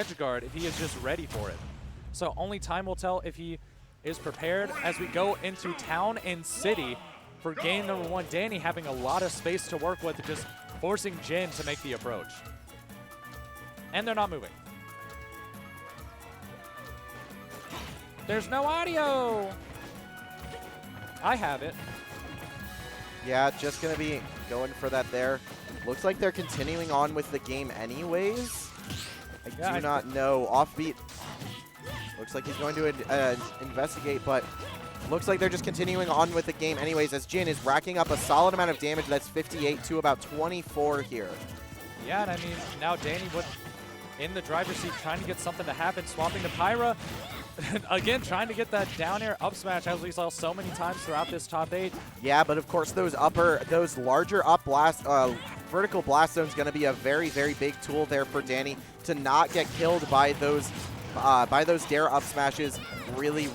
edge guard if he is just ready for it. So only time will tell if he is prepared as we go into town and city for game number 1. Dany having a lot of space to work with, just forcing Jin to make the approach. And they're not moving. There's no audio. I have it. Yeah, just going to be going for that there. Looks like they're continuing on with the game anyways. I do not know. Offbeat. Looks like he's going to investigate, but looks like they're just continuing on with the game anyways as Jin is racking up a solid amount of damage. That's 58 to about 24 here. Yeah, and I mean, now Dany in the driver's seat trying to get something to happen, swapping to Pyra. Again, trying to get that down air up smash as we saw so many times throughout this top 8. Yeah, but of course those larger up blast, vertical blast zones going to be a very, very big tool there for Dany to not get killed by those dare up smashes really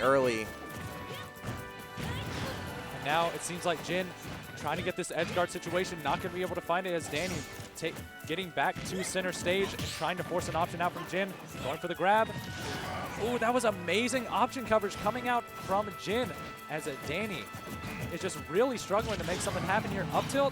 early. And now it seems like Jin trying to get this edge guard situation, not going to be able to find it as Dany getting back to center stage and trying to force an option out from Jin. Going for the grab. Ooh, that was amazing option coverage coming out from Jin as Dany is just really struggling to make something happen here. Up tilt,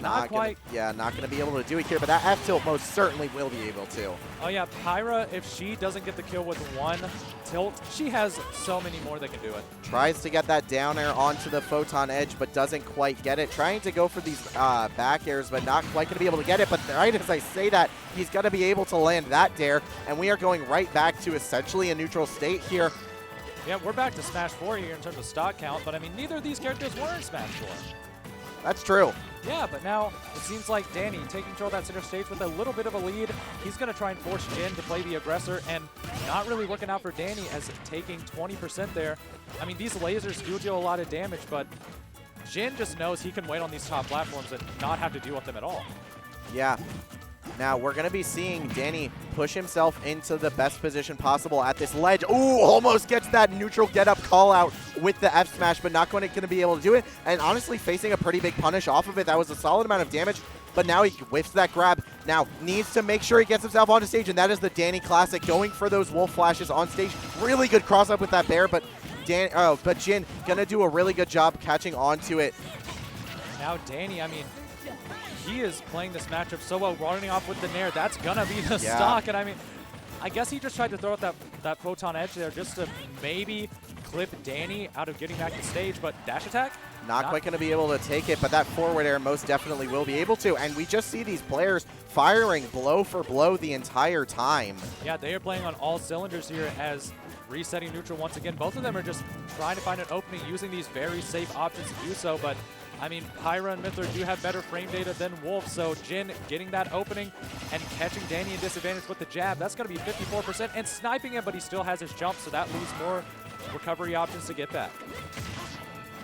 not quite. Not going to be able to do it here, but that F tilt most certainly will be able to. Oh yeah, Pyra, if she doesn't get the kill with one tilt, she has so many more that can do it. Tries to get that down air onto the photon edge, but doesn't quite get it. Trying to go for these back airs, but not quite going to be able to get it. But right as I say that, he's going to be able to land that dare, and we are going right back to essentially a neutral state here. Yeah, we're back to Smash 4 here in terms of stock count, but I mean, neither of these characters were in Smash 4. That's true. Yeah, but now it seems like Dany taking control of that center stage with a little bit of a lead. He's going to try and force Jin to play the aggressor, and not really working out for Dany as taking 20% there. I mean, these lasers do deal a lot of damage, but Jin just knows he can wait on these top platforms and not have to deal with them at all. Yeah. Now, we're going to be seeing Dany push himself into the best position possible at this ledge. Ooh, almost gets that neutral get-up call-out with the F-smash, but not going to be able to do it. And honestly, facing a pretty big punish off of it. That was a solid amount of damage, but now he whiffs that grab. Now, needs to make sure he gets himself onto stage, and that is the Dany classic, going for those wolf flashes on stage. Really good cross-up with that bear, but Jin going to do a really good job catching onto it. Now, Dany, I mean, he is playing this matchup so well, running off with the Nair. That's going to be the stock. And I mean, I guess he just tried to throw out that photon edge there just to maybe clip Dany out of getting back to stage, but dash attack? Not quite going to be able to take it, but that forward air most definitely will be able to. And we just see these players firing blow for blow the entire time. Yeah, they are playing on all cylinders here as resetting neutral once again. Both of them are just trying to find an opening using these very safe options to do so, but I mean, Pyra and Mythra do have better frame data than Wolf, so Jin getting that opening and catching Dany in disadvantage with the jab. That's going to be 54% and sniping him, but he still has his jump, so that leaves more recovery options to get back.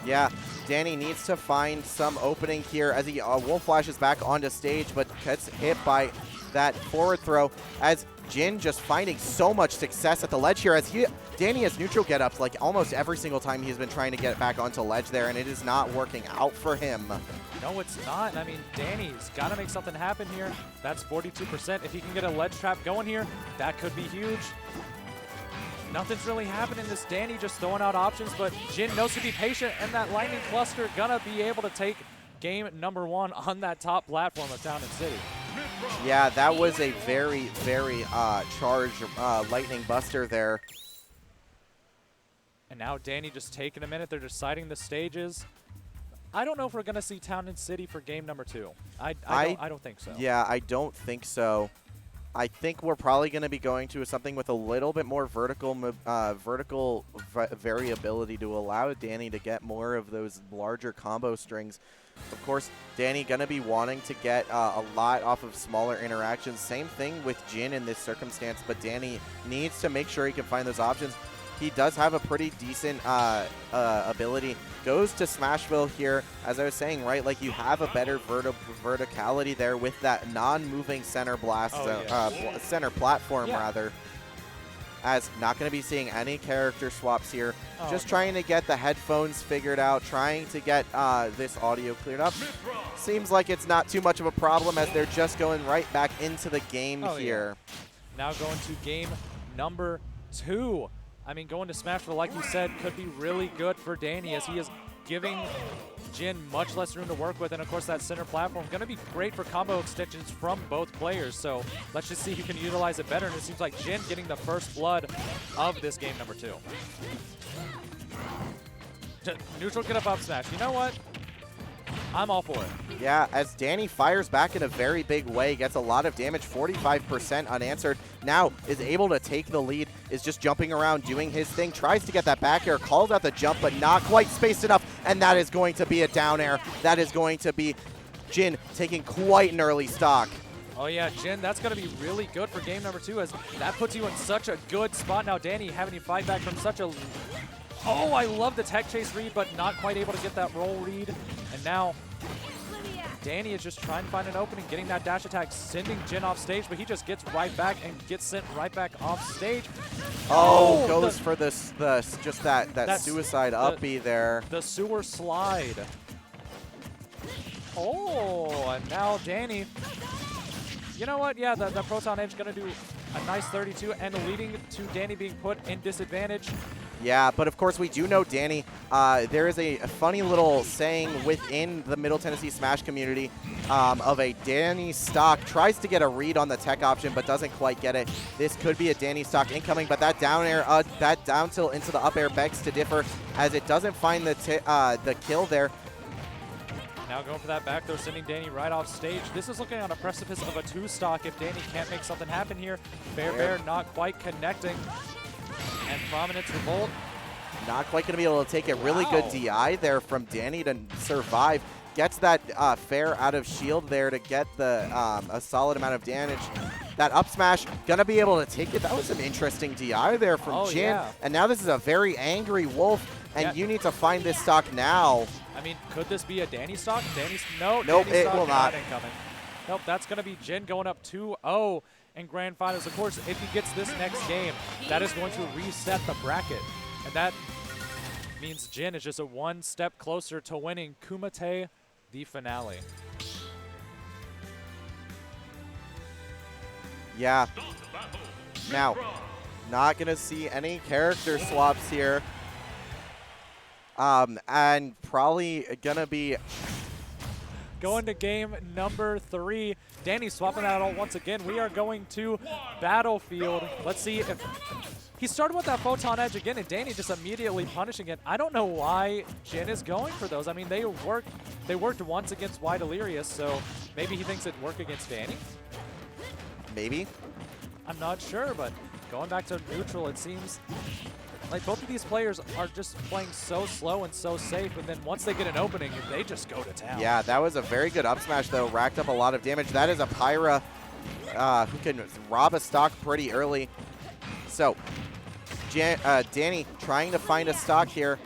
Yeah, Dany needs to find some opening here as he Wolf flashes back onto stage, but gets hit by that forward throw as Jin just finding so much success at the ledge here as Dany has neutral get-ups like almost every single time he's been trying to get back onto ledge there, and it is not working out for him. No, it's not. I mean, Dany's got to make something happen here. That's 42%. If he can get a ledge trap going here, that could be huge. Nothing's really happening. This Dany just throwing out options, but Jin knows to be patient, and that lightning cluster gonna be able to take game number 1 on that top platform of Town and City. Yeah, that was a very, very charged lightning buster there. And now Dany just taking a minute. They're deciding the stages. I don't know if we're going to see Town and City for game number 2. I don't think so. Yeah, I don't think so. I think we're probably going to be going to something with a little bit more vertical variability to allow Dany to get more of those larger combo strings. Of course, Dany going to be wanting to get a lot off of smaller interactions. Same thing with Jin in this circumstance, but Dany needs to make sure he can find those options. He does have a pretty decent ability. Goes to Smashville here, as I was saying, right? Like you have a better verticality there with that non-moving center blast, center platform rather. as not going to be seeing any character swaps here. Oh, Just no. trying to get the headphones figured out, trying to get this audio cleared up. Seems like it's not too much of a problem as they're just going right back into the game here. Yeah. Now going to game number 2. I mean, going to Smash 4, like you said, could be really good for Dany as he is giving Jin much less room to work with. And of course, that center platform going to be great for combo extensions from both players. So let's just see who can utilize it better. And it seems like Jin getting the first blood of this game number 2. Neutral get up smash. You know what? I'm all for it. Yeah, as Dany fires back in a very big way, gets a lot of damage, 45% unanswered. Now is able to take the lead, is just jumping around, doing his thing, tries to get that back air, calls out the jump, but not quite spaced enough, and that is going to be a down air. That is going to be Jin taking quite an early stock. Oh yeah, Jin, that's going to be really good for game number 2 as that puts you in such a good spot. Now Dany having you fight back from such a... Oh, I love the tech chase read, but not quite able to get that roll read. And now Dany is just trying to find an opening, getting that dash attack, sending Jin off stage, but he just gets right back and gets sent right back off stage. Oh, goes for this just that suicide up B there. The sewer slide. Oh, and now Dany. You know what? Yeah, the Proton Edge going to do a nice 32 and leading to Dany being put in disadvantage. Yeah, but of course we do know Dany. There is a funny little saying within the Middle Tennessee Smash community of a Dany stock. Tries to get a read on the tech option, but doesn't quite get it. This could be a Dany stock incoming, but that down air, that down tilt into the up air begs to differ as it doesn't find the kill there. Now going for that back throw, sending Dany right off stage. This is looking on a precipice of a 2 stock if Dany can't make something happen here. Bear not quite connecting. And Prominence Revolt. Not quite going to be able to take a really good DI there from Dany to survive. Gets that fair out of shield there to get the a solid amount of damage. That up smash, going to be able to take it. That was some interesting DI there from Jin. Yeah. And now this is a very angry Wolf, and you need to find this stock now. I mean, could this be a Dany stock? Nope, Nope, Dany it stock will not. Incoming. Nope, that's going to be Jin going up 2-0 in Grand Finals. Of course, if he gets this next game, that is going to reset the bracket. And that means Jin is just a 1 step closer to winning Kumite, the finale. Yeah. Now, not going to see any character swaps here. And probably going to be... Going to game number 3. Dany swapping that out once again. We are going to Battlefield. Let's see if... He started with that Photon Edge again, and Dany just immediately punishing it. I don't know why Jin is going for those. I mean, they worked once against Y Delirious, so maybe he thinks it'd work against Dany? Maybe. I'm not sure, but going back to neutral, it seems like both of these players are just playing so slow and so safe, and then once they get an opening, they just go to town. Yeah, that was a very good up smash, though. Racked up a lot of damage. That is a Pyra who can rob a stock pretty early. So, Dany trying to find a stock here.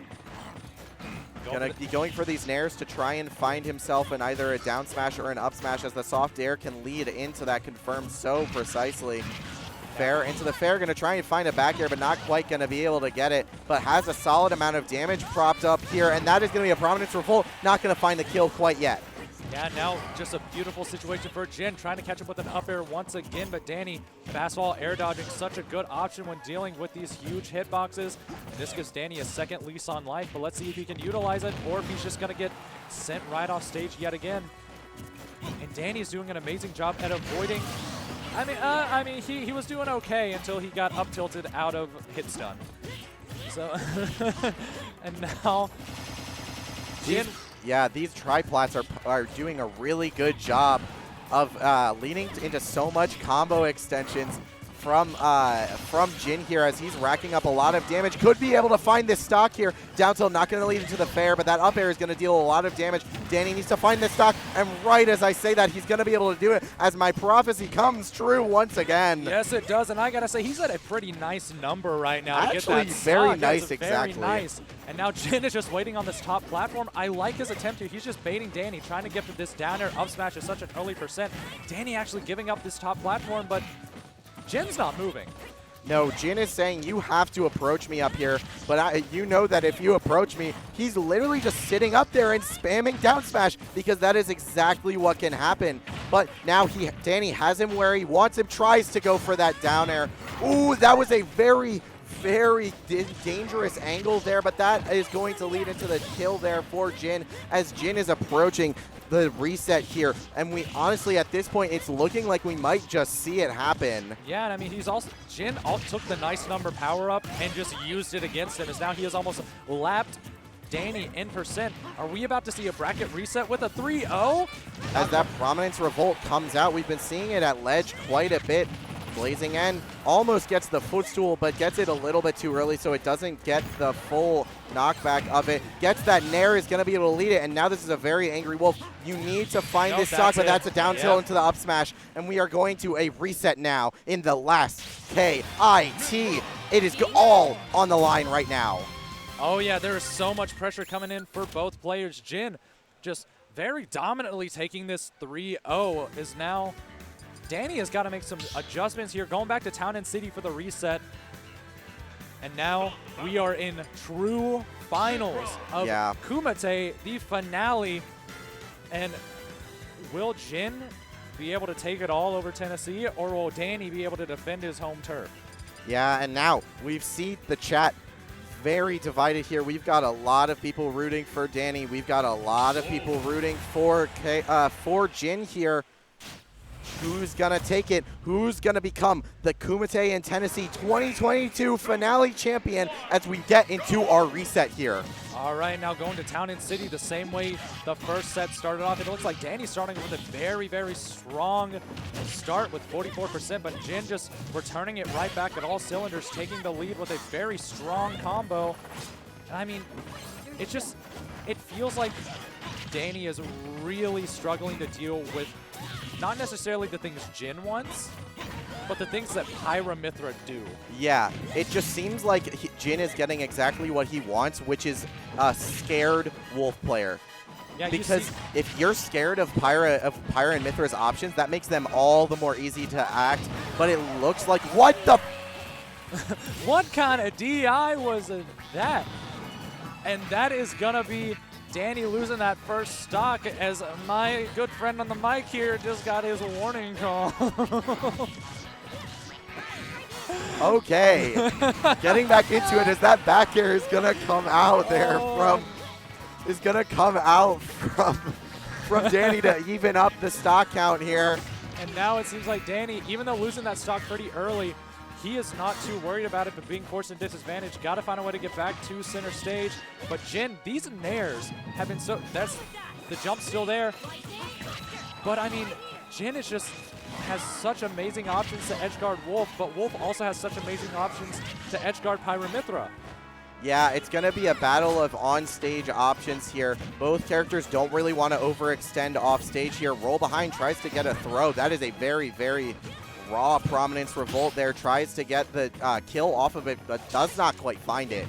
Gonna be going for these nairs to try and find himself in either a down smash or an up smash, as the soft air can lead into that confirmed so precisely. Fair into the fair, gonna try and find a back air, but not quite gonna be able to get it, but has a solid amount of damage propped up here, and that is gonna be a Prominence Revolt. Not gonna find the kill quite yet. Yeah, now just a beautiful situation for Jin, trying to catch up with an up air once again, but Dany, fastball air dodging, such a good option when dealing with these huge hitboxes. This gives Dany a second lease on life, but let's see if he can utilize it, or if he's just gonna get sent right off stage yet again. And Dany's doing an amazing job at avoiding. I mean, he was doing okay until he got up tilted out of hit stun. So, and now Jin. Yeah, these triplats are doing a really good job of leading into so much combo extensions from Jin here, as he's racking up a lot of damage. Could be able to find this stock here. Down tilt not going to lead into the fair, but that up air is going to deal a lot of damage. Dany needs to find this stock, and right as I say that, he's going to be able to do it, as my prophecy comes true once again. Yes, it does, and I got to say, he's at a pretty nice number right now to get that stock. Very nice, exactly. Very nice. And now Jin is just waiting on this top platform. I like his attempt here. He's just baiting Dany, trying to get this down air up smash at such an early percent. Dany actually giving up this top platform, but Jin's not moving. No, Jin is saying you have to approach me up here, but you know that if you approach me, he's literally just sitting up there and spamming down smash because that is exactly what can happen. But now Dany has him where he wants him, tries to go for that down air. Ooh, that was a very dangerous angle there, but that is going to lead into the kill there for Jin as Jin is approaching the reset here. And we honestly, at this point, it's looking like we might just see it happen. Yeah, and I mean, Jin took the nice number power up and just used it against him, as now he has almost lapped Dany in percent. Are we about to see a bracket reset with a 3-0? As that Prominence Revolt comes out, we've been seeing it at ledge quite a bit. Blazing End almost gets the footstool, but gets it a little bit too early, so it doesn't get the full knockback of it. Gets that Nair, is going to be able to lead it, and now this is a very angry Wolf. You need to find this stock, but that's a down tilt into the up smash, and we are going to a reset now in the last KIT. It is all on the line right now. Oh yeah, there is so much pressure coming in for both players. Jin just very dominantly taking this 3-0 is now... Dany has got to make some adjustments here, going back to Town and City for the reset. And now we are in true finals of Kumite, the finale. And will Jin be able to take it all over Tennessee, or will Dany be able to defend his home turf? Yeah, and now we've seen the chat very divided here. We've got a lot of people rooting for Dany. We've got a lot of people rooting for Jin here. Who's going to take it? Who's going to become the Kumite and Tennessee 2022 finale champion as we get into our reset here? All right, now going to Town and City the same way the first set started off. It looks like Dany's starting with a very, very strong start with 44%, but Jin just returning it right back at all cylinders, taking the lead with a very strong combo. I mean, it feels like Dany is really struggling to deal with not necessarily the things Jin wants, but the things that Pyra Mythra do. Yeah, it just seems like Jin is getting exactly what he wants, which is a scared Wolf player. Yeah, because if you're scared of Pyra and Mythra's options, that makes them all the more easy to act. But it looks like, what the? What kind of DI was that? And that is gonna be Dany losing that first stock, as my good friend on the mic here just got his warning call. Okay, getting back into it as that back air is gonna come out there from Dany to even up the stock count here. And now it seems like Dany, even though losing that stock pretty early, he is not too worried about it, but being forced in disadvantage. Got to find a way to get back to center stage. But Jin, these nairs have been so... That's the jump's still there. But I mean, Jin is just has such amazing options to edgeguard Wolf, but Wolf also has such amazing options to edgeguard Pyra Mythra. Yeah, it's going to be a battle of on-stage options here. Both characters don't really want to overextend off stage here. Roll behind tries to get a throw. That is a very, very raw Prominence Revolt there. Tries to get the kill off of it, but does not quite find it.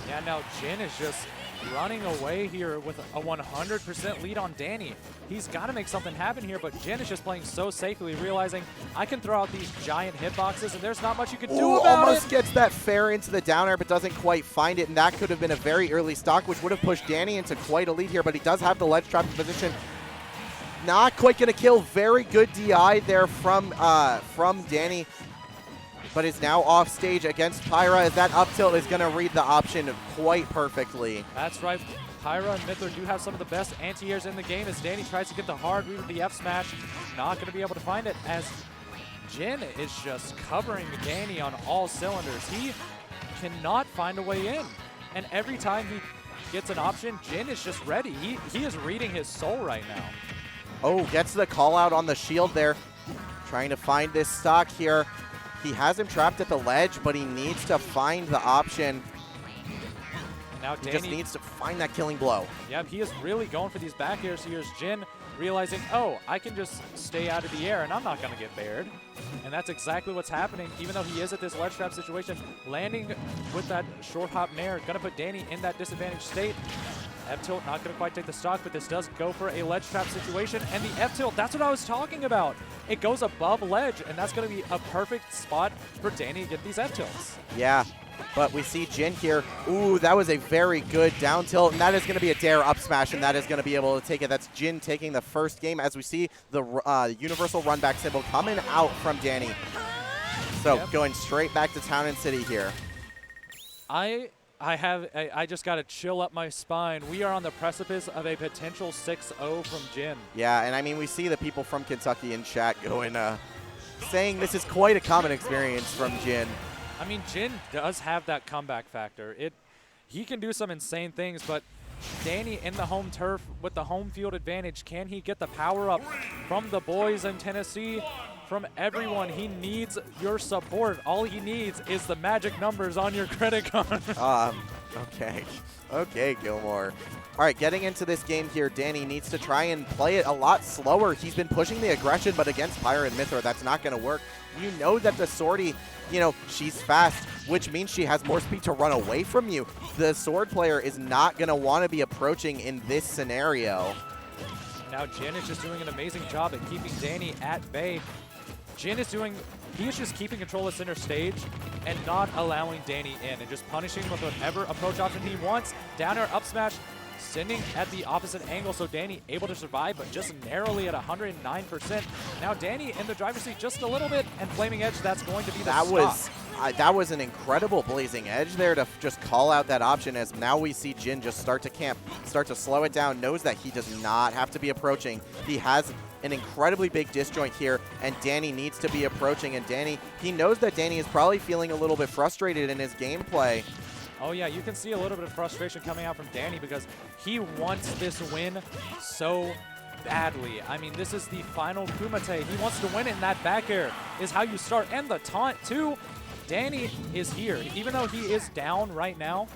Yeah, now Jin is just running away here with a 100% lead on Dany. He's got to make something happen here, but Jin is just playing so safely, realizing I can throw out these giant hitboxes and there's not much you can do about it. Almost gets that fair into the down air, but doesn't quite find it, and that could have been a very early stock, which would have pushed Dany into quite a lead here, but he does have the ledge trap position. Not quite going to kill. Very good DI there from Dany, but is now off stage against Pyra, as that up tilt is going to read the option quite perfectly. That's right. Pyra and Mythra do have some of the best anti-airs in the game, as Dany tries to get the hard read with the F smash. Not going to be able to find it, as Jin is just covering Dany on all cylinders. He cannot find a way in, and every time he gets an option, Jin is just ready. He is reading his soul right now. Oh, gets the call out on the shield there. Trying to find this stock here. He has him trapped at the ledge, but he needs to find the option. Now he just needs to find that killing blow. Yep, he is really going for these back airs. Here's Jin realizing, oh, I can just stay out of the air and I'm not going to get bared. And that's exactly what's happening, even though he is at this ledge trap situation. Landing with that short hop nair, going to put Dany in that disadvantaged state. F-tilt not going to quite take the stock, but this does go for a ledge trap situation. And the F-tilt, that's what I was talking about. It goes above ledge, and that's going to be a perfect spot for Dany to get these F-tilts. Yeah, but we see Jin here. Ooh, that was a very good down tilt, and that is going to be a dare up smash, and that is going to be able to take it. That's Jin taking the first game as we see the universal run back symbol coming out from Dany. So going straight back to Town and City here. I just got to chill up my spine. We are on the precipice of a potential 6-0 from Jin. Yeah, and I mean, we see the people from Kentucky in chat going, saying this is quite a common experience from Jin. I mean, Jin does have that comeback factor. He can do some insane things, but Dany in the home turf with the home field advantage, can he get the power up from the boys in Tennessee? From everyone, he needs your support. All he needs is the magic numbers on your credit card. Okay, Gilmore. All right, getting into this game here, Dany needs to try and play it a lot slower. He's been pushing the aggression, but against Pyra and Mythra, that's not going to work. You know that the Swordy, you know, she's fast, which means she has more speed to run away from you. The Sword player is not going to want to be approaching in this scenario. Now Jin is just doing an amazing job at keeping Dany at bay. Jin is just keeping control of center stage and not allowing Dany in and just punishing with whatever approach option he wants. Down air up smash, sending at the opposite angle, so Dany able to survive, but just narrowly at 109%. Now Dany in the driver's seat just a little bit, and Flaming Edge, that's going to be the stop. That was an incredible Blazing Edge there to just call out that option, as now we see Jin just start to camp, start to slow it down, knows that he does not have to be approaching. He has an incredibly big disjoint here, and Dany needs to be approaching, and Dany, he knows that Dany is probably feeling a little bit frustrated in his gameplay. Oh yeah, you can see a little bit of frustration coming out from Dany because he wants this win so badly. I mean, this is the final Kumite. He wants to win it, and that back air is how you start, and the taunt too. Dany is here. Even though he is down right now,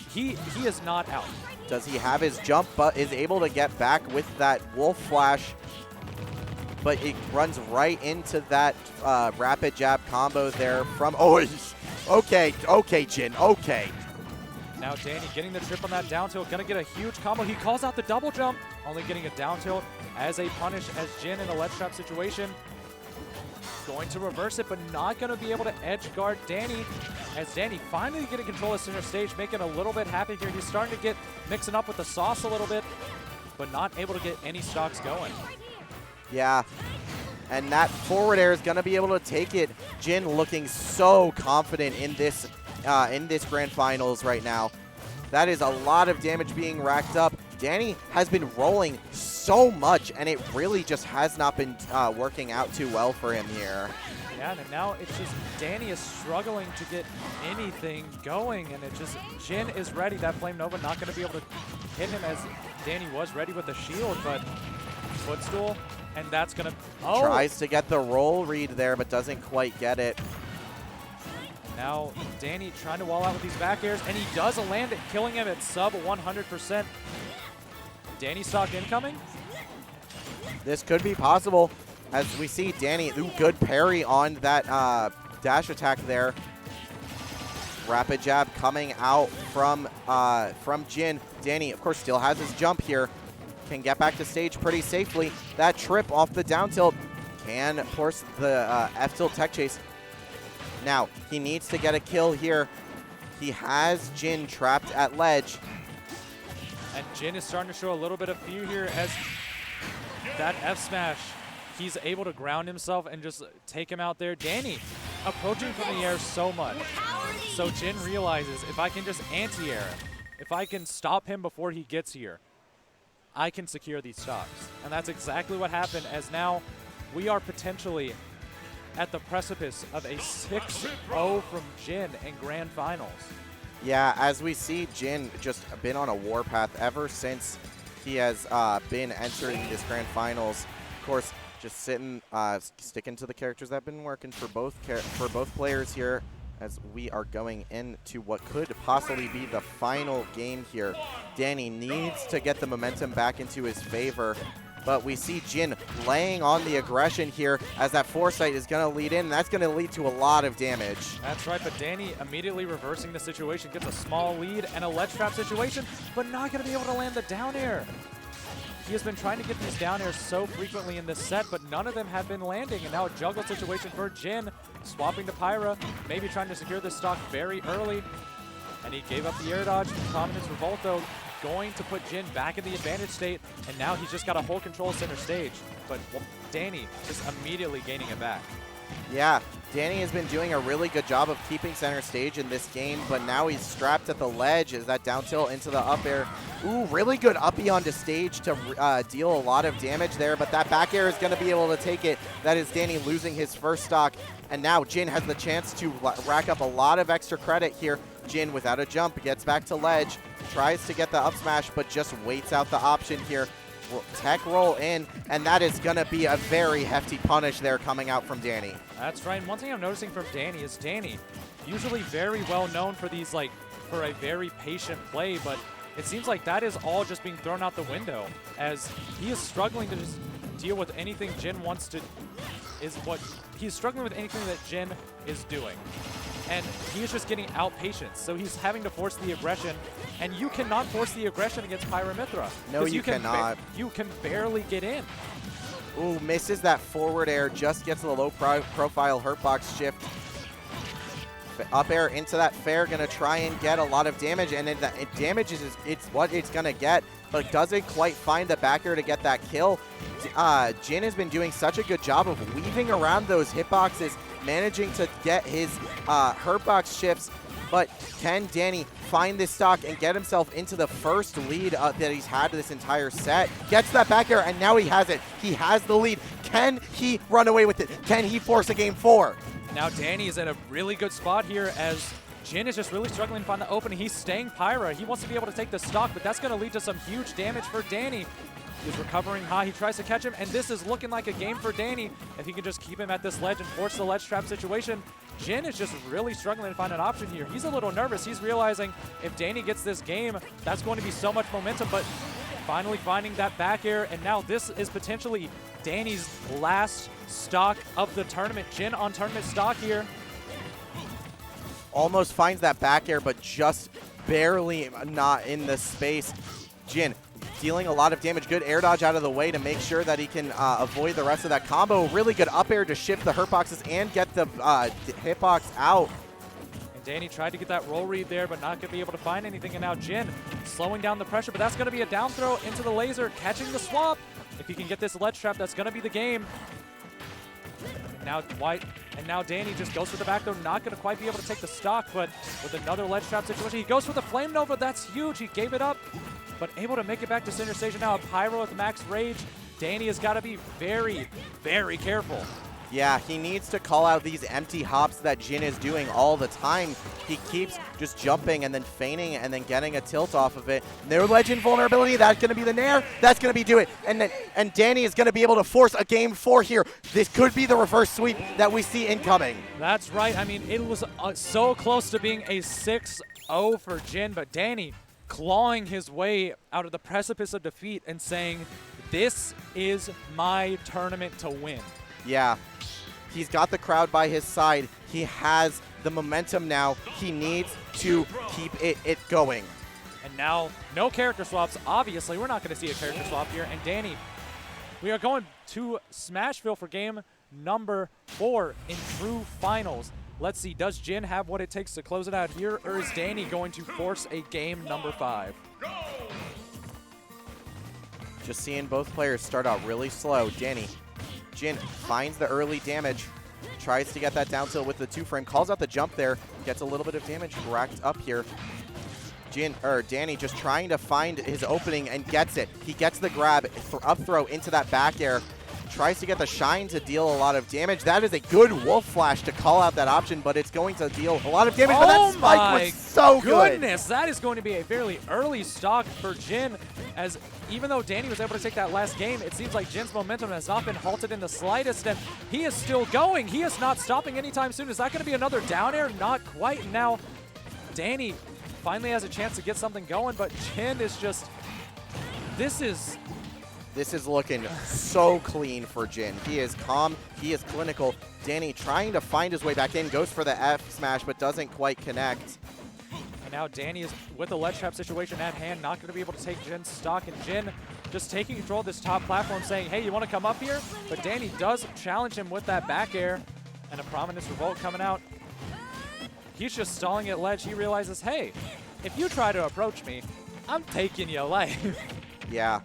he is not out. Does he have his jump, but is able to get back with that Wolf Flash, but it runs right into that rapid jab combo there from, okay, Jin, okay. Now Dany getting the trip on that down tilt, gonna get a huge combo. He calls out the double jump, only getting a down tilt as a punish as Jin in a ledge trap situation. Going to reverse it, but not going to be able to edge guard Dany, as Dany finally getting control of center stage, making a little bit happy here. He's starting to get mixing up with the sauce a little bit, but not able to get any stocks going. Yeah, and that forward air is going to be able to take it. Jin looking so confident in this grand finals right now. That is a lot of damage being racked up. Dany has been rolling so much, and it really just has not been working out too well for him here. Yeah, and now it's just Dany is struggling to get anything going, and it just, Jin is ready. That Flame Nova not going to be able to hit him as Dany was ready with the shield, but footstool, and that's going to, tries to get the roll read there, but doesn't quite get it. Now Dany trying to wall out with these back airs, and he does land it, killing him at sub 100%. Dany stock incoming? This could be possible, as we see Dany, good parry on that dash attack there. Rapid jab coming out from Jin. Dany, of course, still has his jump here. Can get back to stage pretty safely. That trip off the down tilt can force the F-tilt tech chase. Now, he needs to get a kill here. He has Jin trapped at ledge. And Jin is starting to show a little bit of fear here as that F-smash, he's able to ground himself and just take him out there. Dany approaching from the air so much. So Jin realizes, if I can just anti-air, if I can stop him before he gets here, I can secure these stocks. And that's exactly what happened, as now we are potentially at the precipice of a 6-0 from Jin in grand finals. Yeah, as we see, Jin just been on a warpath ever since he has been entering this grand finals. Of course, just sticking to the characters that have been working for both players here, as we are going into what could possibly be the final game here. Dany needs to get the momentum back into his favor, But we see Jin laying on the aggression here as that foresight is going to lead in, and that's going to lead to a lot of damage. That's right, but Dany immediately reversing the situation, gets a small lead and a ledge trap situation, but not going to be able to land the down air. He has been trying to get these down airs so frequently in this set, but none of them have been landing, and now a juggle situation for Jin, swapping to Pyra, maybe trying to secure this stock very early, and he gave up the air dodge. Prominence Revolt, though, going to put Jin back in the advantage state, and now he's just got to hold control of center stage. But Dany just immediately gaining it back. Yeah, Dany has been doing a really good job of keeping center stage in this game, but now he's strapped at the ledge as that down tilt into the up air. Ooh, really good uppy onto stage to deal a lot of damage there, but that back air is going to be able to take it. That is Dany losing his first stock, and now Jin has the chance to rack up a lot of extra credit here. Jin, without a jump, gets back to ledge, tries to get the up smash, but just waits out the option here. Tech roll in, and that is going to be a very hefty punish there coming out from Dany. That's right. And one thing I'm noticing from Dany is Dany, usually very well known for these, like, for a very patient play, but it seems like that is all just being thrown out the window as he is struggling to just deal with anything Jin wants to, he's struggling with anything that Jin is doing. And he's just getting out-patience, so he's having to force the aggression, and you cannot force the aggression against Pyra Mythra. No, you cannot. You can barely get in. Ooh, misses that forward air, just gets the low-profile hurtbox shift. Up air into that fair, gonna try and get a lot of damage, and it damages it's what it's gonna get, but doesn't quite find the back air to get that kill. Jin has been doing such a good job of weaving around those hitboxes, managing to get his hurtbox shifts, but can Dany find this stock and get himself into the first lead that he's had this entire set? Gets that back air, and now he has it. He has the lead. Can he run away with it? Can he force a game 4? Now Dany is in a really good spot here as Jin is just really struggling to find the opening. He's staying Pyra. He wants to be able to take the stock, but that's going to lead to some huge damage for Dany. He's recovering high. He tries to catch him, and this is looking like a game for Dany. If he can just keep him at this ledge and force the ledge trap situation, Jin is just really struggling to find an option here. He's a little nervous. He's realizing if Dany gets this game, that's going to be so much momentum, but finally finding that back air, and now this is potentially Dany's last stock of the tournament. Jin on tournament stock here. Almost finds that back air, but just barely not in the space. Jin dealing a lot of damage. Good air dodge out of the way to make sure that he can avoid the rest of that combo. Really good up air to shift the hurtboxes and get the hitbox out. And Dany tried to get that roll read there, but not going to be able to find anything. And now Jin slowing down the pressure, but that's going to be a down throw into the laser, catching the swap. If he can get this ledge trap, that's going to be the game. Now White, and now Dany just goes for the back throw, not going to quite be able to take the stock, but with another ledge trap situation, he goes for the Flame Nova. That's huge. He gave it up, but able to make it back to center stage. And now a Pyro with max rage. Dany has got to be very, very careful. Yeah, he needs to call out these empty hops that Jin is doing all the time. He keeps just jumping and then feigning and then getting a tilt off of it. No legend vulnerability. That's going to be the nair. That's going to be do it. And Dany is going to be able to force a game 4 here. This could be the reverse sweep that we see incoming. That's right. I mean, it was so close to being a 6-0 for Jin, but Dany clawing his way out of the precipice of defeat and saying, this is my tournament to win. Yeah, he's got the crowd by his side. He has the momentum now. He needs to keep it going. And now, no character swaps. Obviously, we're not going to see a character swap here. And Dany, we are going to Smashville for game number 4 in true finals. Let's see, does Jin have what it takes to close it out here, or is Dany going to force a game number 5? Just seeing both players start out really slow. Jin finds the early damage, tries to get that down tilt with the 2-frame, calls out the jump there, gets a little bit of damage racked up here. Dany just trying to find his opening and gets it. He gets the grab, up throw into that back air, tries to get the shine to deal a lot of damage. That is a good wolf flash to call out that option, but it's going to deal a lot of damage. But that spike was so good. Goodness, that is going to be a fairly early stock for Jin, as even though Dany was able to take that last game, it seems like Jin's momentum has not been halted in the slightest, and he is still going. He is not stopping anytime soon. Is that going to be another down air? Not quite. And now Dany finally has a chance to get something going, but Jin is just, this is This is looking so clean for Jin. He is calm. He is clinical. Dany trying to find his way back in. Goes for the F smash, but doesn't quite connect. And now Dany is with the ledge trap situation at hand, not going to be able to take Jin's stock. And Jin just taking control of this top platform, saying, hey, you want to come up here? But Dany does challenge him with that back air. And a Prominence Revolt coming out. He's just stalling at ledge. He realizes, hey, if you try to approach me, I'm taking your life. Yeah,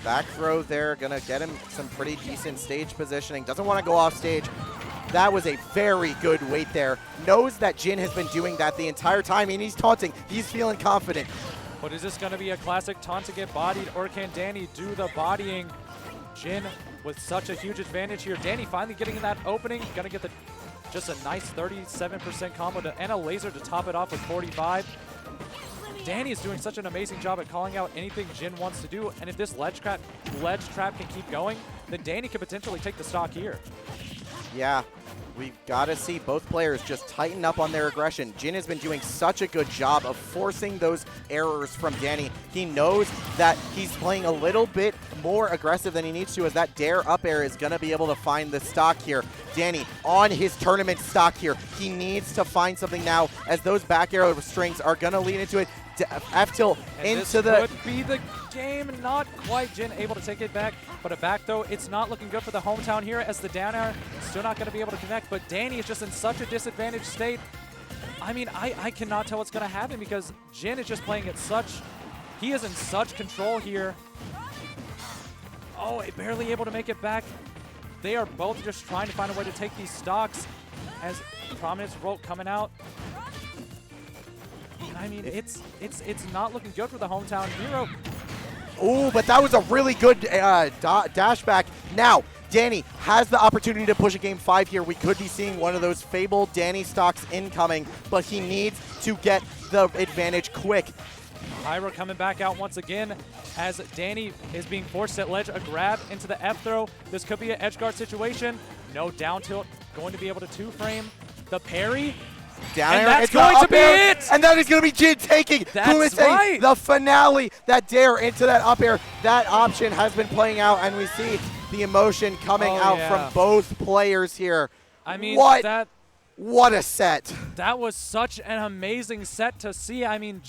back throw there, gonna get him some pretty decent stage positioning. Doesn't want to go off stage. That was a very good wait there. Knows that Jin has been doing that the entire time, and he's taunting. He's feeling confident. But is this going to be a classic taunt to get bodied, or can Dany do the bodying? Jin with such a huge advantage here. Dany finally getting in that opening. Going to get just a nice 37% combo and a laser to top it off with 45. Dany is doing such an amazing job at calling out anything Jin wants to do, and if this ledge trap can keep going, then Dany could potentially take the stock here. Yeah, we've got to see both players just tighten up on their aggression. Jin has been doing such a good job of forcing those errors from Dany. He knows that he's playing a little bit more aggressive than he needs to, as that dare up air is going to be able to find the stock here. Dany on his tournament stock here. He needs to find something now, as those back arrow strings are going to lead into it. F-tilt into the... This could be the game. Not quite. Jin able to take it back, but a back though. It's not looking good for the hometown here, as the down air still not going to be able to connect, but Dany is just in such a disadvantaged state. I mean, I cannot tell what's going to happen, because Jin is just playing at such... He is in such control here. Oh, barely able to make it back. They are both just trying to find a way to take these stocks, as Prominence Revolt coming out. I mean, it's not looking good for the hometown hero. Ooh, but that was a really good dash back. Now, Dany has the opportunity to push a game 5 here. We could be seeing one of those fabled Dany stocks incoming, but he needs to get the advantage quick. Pyra coming back out once again, as Dany is being forced at ledge. A grab into the F throw. This could be an edge guard situation. No down tilt. Going to be able to 2-frame. The parry. Down and air, that's going to be it! And that is going to be Jin taking That's right. the finale. That dare into that up air. That option has been playing out, and we see the emotion coming out from both players here. I mean, what a set. That was such an amazing set to see. I mean,